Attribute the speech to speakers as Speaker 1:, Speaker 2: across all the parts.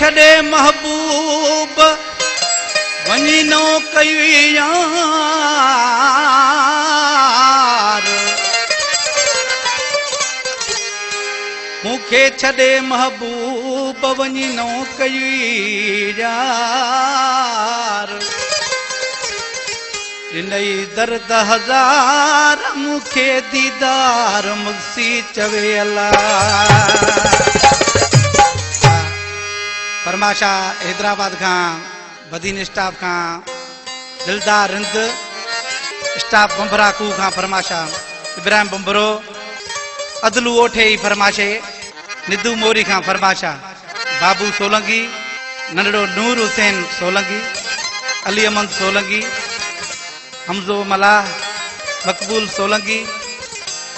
Speaker 1: छड़े महबूब वनी नो कई यार मुखे छड़े महबूब वनी नो कई यार इनई दर्द हजार मुखे दीदार मुक्सी चवे अल्लाह। परमाशा हैदराबाद का बदीन स्टाफ का दिलदार रिंद स्टाफ बंबरा कू का फरमाशा इब्राहिम बंबरो अदलू ओठे ही फरमाशे निदू मोरी का फरमाशा बाबू सोलंगी नंढड़ो नूर हुसैन सोलंगी अली अमन सोलंगी हमजो मलाह मकबूल सोलंगी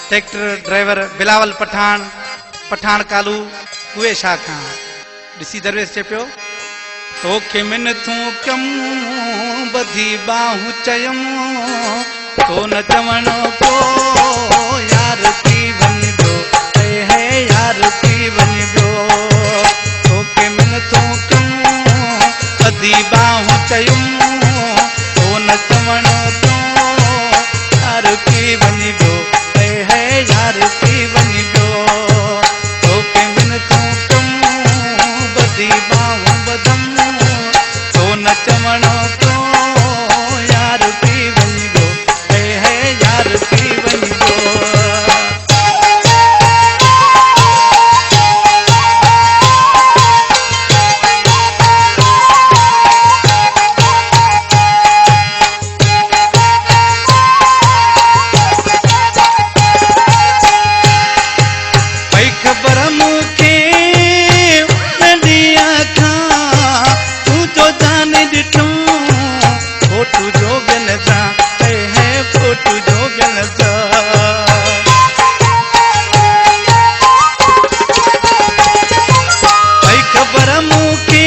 Speaker 1: ट्रैक्टर ड्राइवर बिलावल पठान पठान कालू कुए शाह खां ॾिसी दरवेश चए पियो तोखे मिनथूं कम बधी बाहूं चयम तो न चवण को यार थी वञिबो है यार थी वञिबो तोखे मिनथूं कम बधी बाहूं चयम तो न चवण को यार थी वञिबो है यार थी वञिबो तोखे मिनथूं कम बधी बाहूं बदम तो न चवण को यार थी वञिबो है यार थी वञिबो। भई ख़बर मूंखे नंढिया खां तूं जो जान ॾिठो फोटू जो बिन सां है फोटू जो बिन सां भई ख़बर मूंखे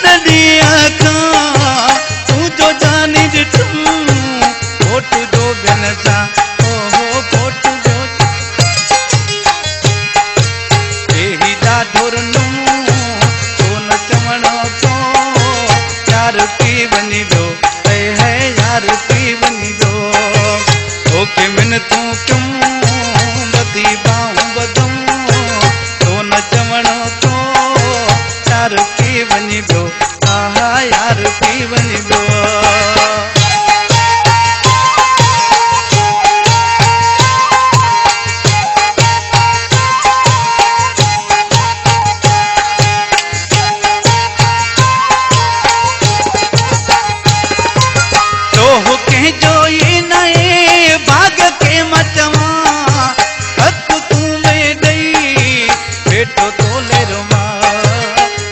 Speaker 1: नंढिया खां तूं जो जान ॾिठो फोटू जो बिन सां ओहो फोटू जो एही ॾाढो रुनो तो न चवण को यार थी वञिबो है यार थी वञिबो तोखे मिनथूं क्यों बधी बाहूं बदम तो न चवण को यार थी वञिबो आहा यार थी वञिबो। तो कहजो ये नए भाग के मचवा हक तू में दई बेटो तोले रुमा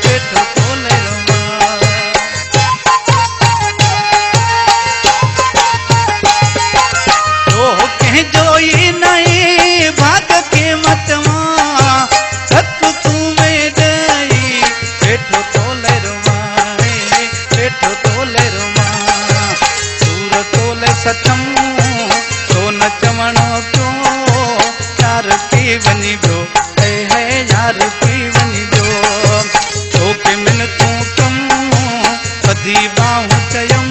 Speaker 1: बेटो तोले रुमा तो कहजो ये नए भाग के मचवा हक तू में दई बेटो तोले रुमा बेटो तोले रुमा तोले सतम तो न चवण क्यों यार थी वञिबो है यार थी वञिबो तोखे मिनथूं कम बधी बाहूं चयम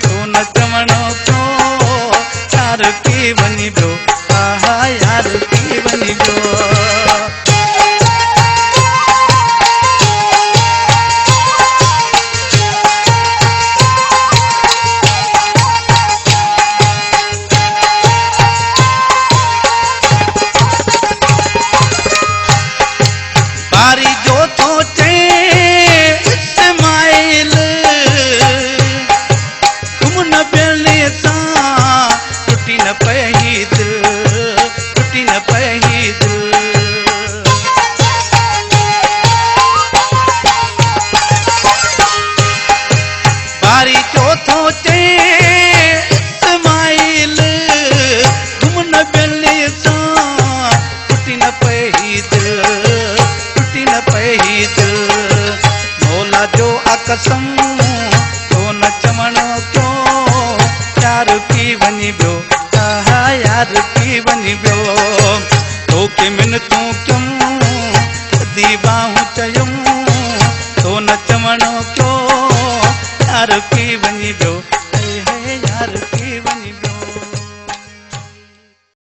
Speaker 1: तो न चवण क्यों यार थी वञिबो आहा यार थी वञिबो। बारी जो सोचे इस्माइल तुम न मिलने सां टुटी न पही दिल टुटी न पही दिल बारी जो सोचे इस्माइल तुम न मिलने सां टुटी न पही दिल न पही दिल मौला जो अकसम तो न चवण को यार थी वञिबो आहा यार थी वञिबो तोखे मिनथूं क्यों ॿधी बाहूं चयूं तो न चवणो क्यों यार की वञी जो यार की